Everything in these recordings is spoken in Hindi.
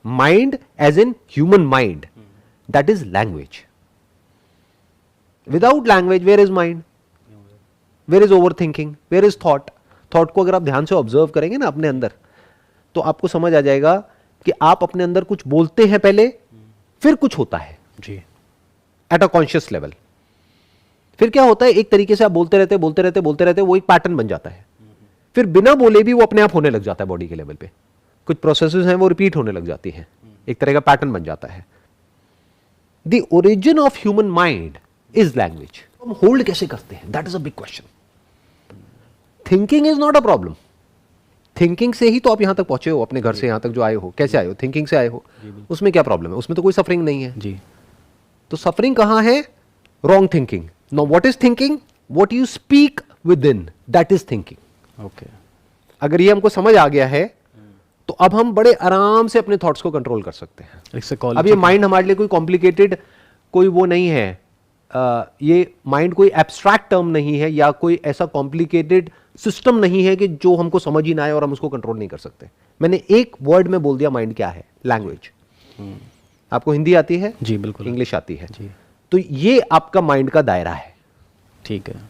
mind as in human mind, that is language. Without language, where is mind? Where is overthinking? Where is thought? Thought को अगर आप ध्यान से ऑब्जर्व करेंगे ना अपने अंदर, तो आपको समझ आ जाएगा कि आप अपने अंदर कुछ बोलते हैं पहले, फिर कुछ होता है जी एट अ कॉन्शियस लेवल. फिर क्या होता है, एक तरीके से आप बोलते रहते, वो एक पैटर्न बन जाता है. फिर बिना बोले भी वो अपने आप होने लग जाता है बॉडी के लेवल पे. कुछ प्रोसेसेस हैं वो रिपीट होने लग जाती हैं, एक तरह का पैटर्न बन जाता है. The origin of human mind is language. हम होल्ड कैसे करते हैं, that is a big question. Thinking is not a problem. Thinking से ही तो आप यहां तक पहुंचे हो, अपने घर से यहां तक जो आए हो. कैसे आए हो? थिंकिंग से आए हो. उसमें क्या प्रॉब्लम है? उसमें तो कोई सफरिंग नहीं है जी. तो सफरिंग कहां है? Wrong thinking. Now what is thinking? What you speak with in, that is thinking. Okay, अगर ये हमको समझ आ गया है तो अब हम बड़े आराम से अपने थॉट्स को कंट्रोल कर सकते हैं. अब ये माइंड हमारे लिए कोई कॉम्प्लिकेटेड कोई वो नहीं है. ये माइंड कोई एब्स्ट्रैक्ट टर्म नहीं है या कोई ऐसा कॉम्प्लिकेटेड सिस्टम नहीं है कि जो हमको समझ ही ना आए और हम उसको कंट्रोल नहीं कर सकते. मैंने एक वर्ड में बोल दिया माइंड क्या है, लैंग्वेज. आपको हिंदी आती है? जी बिल्कुल. इंग्लिश आती है जी. तो ये आपका माइंड का दायरा है. ठीक है,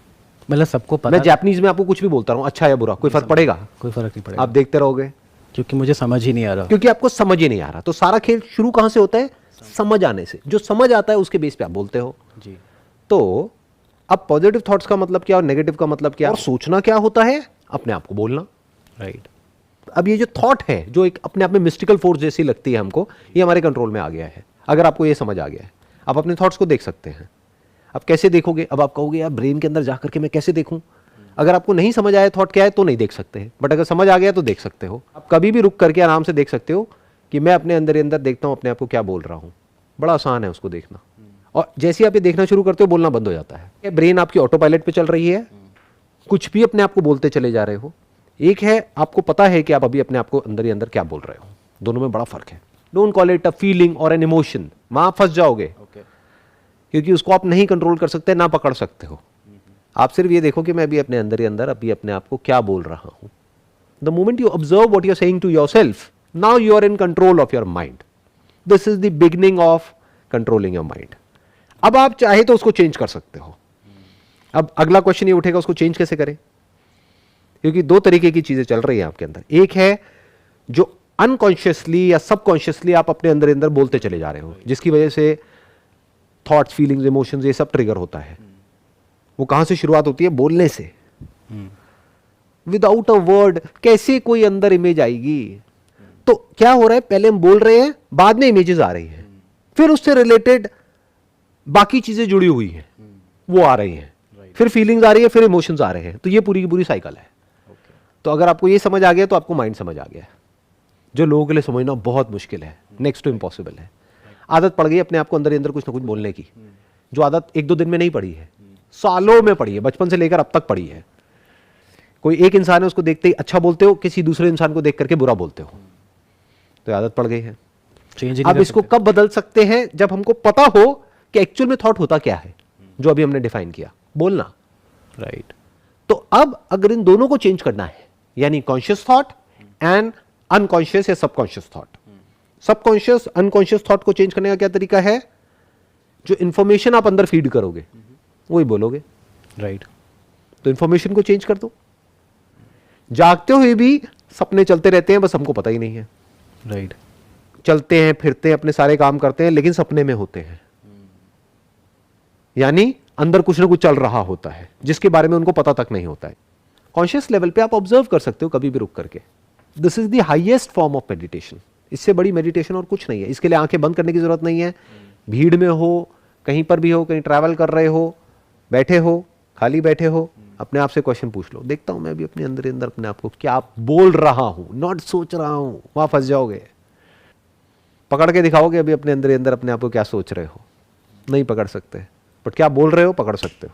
मतलब सबको पता. मैं जापानीज में आपको कुछ भी बोलता रहूं, अच्छा या बुरा, कोई फर्क पड़ेगा? कोई फर्क नहीं पड़ेगा. आप देखते रहोगे क्योंकि मुझे समझ ही नहीं आ रहा. क्योंकि आपको समझ ही नहीं आ रहा. तो सारा खेल शुरू कहां से होता है? समझ आने से. जो समझ आता है उसके बेस पे आप बोलते हो जी. तो अब पॉजिटिव थॉट्स का मतलब क्या और नेगेटिव का मतलब क्या, और सोचना क्या होता है? अपने आप को बोलना. राइट. अब ये जो थॉट है, जो एक अपने आप में मिस्टिकल फोर्स जैसी लगती है हमको, ये हमारे कंट्रोल में आ गया है. अगर आपको ये समझ आ गया है, आप अपने थॉट्स को देख सकते हैं. अब कैसे देखोगे? अब आप कहोगे यार ब्रेन के अंदर जाकर के मैं कैसे देखूं? अगर आपको नहीं समझ आया थॉट क्या है तो नहीं देख सकते हैं, बट अगर समझ आ गया तो देख सकते हो. आप कभी भी रुक करके आराम से देख सकते हो कि मैं अपने अंदर अंदर देखता हूं अपने आप को क्या बोल रहा हूं. बड़ा आसान है उसको देखना. और जैसे आप ये देखना शुरू करते हो, बोलना बंद हो जाता है. ब्रेन आपकी ऑटो पायलट पे चल रही है, कुछ भी अपने आप को बोलते चले जा रहे हो. एक है आपको पता है कि आप अभी अपने आप को अंदर ही अंदर क्या बोल रहे हो. दोनों में बड़ा फर्क है. Don't call it a feeling और एन इमोशन. वहां फंस जाओगे क्योंकि उसको आप नहीं कंट्रोल कर सकते, ना पकड़ सकते हो. आप सिर्फ ये देखो कि मैं अभी अपने अंदर ही अंदर अभी अपने आप को क्या बोल रहा हूं. The moment you observe what you are saying to yourself, now you are in control of your mind. This is the beginning of controlling your mind. अब आप चाहे तो उसको चेंज कर सकते हो. अब अगला क्वेश्चन ये उठेगा, उसको चेंज कैसे करें? क्योंकि दो तरीके की चीजें चल रही हैं आपके अंदर. एक है जो अनकॉन्शियसली या सबकॉन्शियसली आप अपने अंदर अंदर बोलते चले जा रहे हो, जिसकी वजह से थॉट्स, फीलिंग्स, इमोशंस ये सब ट्रिगर होता है. वो कहां से शुरुआत होती है? बोलने से. विदाउट अ वर्ड कैसे कोई अंदर इमेज आएगी? तो क्या हो रहा है, पहले हम बोल रहे हैं, बाद में इमेजेस आ रही हैं, फिर उससे रिलेटेड बाकी चीजें जुड़ी हुई हैं, वो आ रही हैं, फिर फीलिंग्स आ रही है, फिर इमोशंस आ रहे हैं. तो ये पूरी की पूरी साइकिल है. तो अगर आपको ये समझ आ गया तो आपको माइंड समझ आ गया, जो लोगों के लिए समझना बहुत मुश्किल है, नेक्स्ट टू इम्पॉसिबल है. आदत पड़ गई अपने आप को अंदर अंदर कुछ ना कुछ बोलने की, जो आदत एक दो दिन में नहीं पड़ी है, सालों में पड़ी है, बचपन से लेकर अब तक पड़ी है. कोई एक इंसान है, उसको देखते ही अच्छा बोलते हो, किसी दूसरे इंसान को देख करके बुरा बोलते हो, तो आदत पड़ गई है. अब इसको कब बदल सकते हैं? जब हमको पता हो कि एक्चुअल में थॉट होता क्या है, जो अभी हमने डिफाइन किया, बोलना. राइट. तो अब अगर इन दोनों को चेंज करना है, यानी कॉन्शियस थॉट एंड अनकॉन्शियस या subconscious thought. Subconscious unconscious thought को चेंज करने का क्या तरीका है? जो इंफॉर्मेशन आप अंदर फीड करोगे वही बोलोगे. राइट. तो इंफॉर्मेशन को चेंज कर दो. जागते हुए भी सपने चलते रहते हैं, बस हमको पता ही नहीं है. राइट. चलते हैं, फिरते हैं, अपने सारे काम करते हैं, लेकिन सपने में होते हैं. यानी अंदर कुछ ना कुछ चल रहा होता है जिसके बारे में उनको पता तक नहीं होता है. कॉन्शियस लेवल पे आप ऑब्जर्व कर सकते हो कभी भी रुक करके. This is the highest form of meditation. इससे बड़ी मेडिटेशन और कुछ नहीं है. इसके लिए आंखें बंद करने की जरूरत नहीं है. भीड़ में हो, कहीं पर भी हो, कहीं ट्रैवल कर रहे हो, बैठे हो, खाली बैठे हो, अपने आप से क्वेश्चन पूछ लो, देखता हूं मैं अभी अपने अंदर अंदर अपने आप को क्या बोल रहा हूं, नॉट सोच रहा हूं. वहां फंस जाओगे. पकड़ के दिखाओगे अभी अपने अंदर अंदर अपने आप को क्या सोच रहे हो, नहीं पकड़ सकते. बट क्या बोल रहे हो पकड़ सकते हो.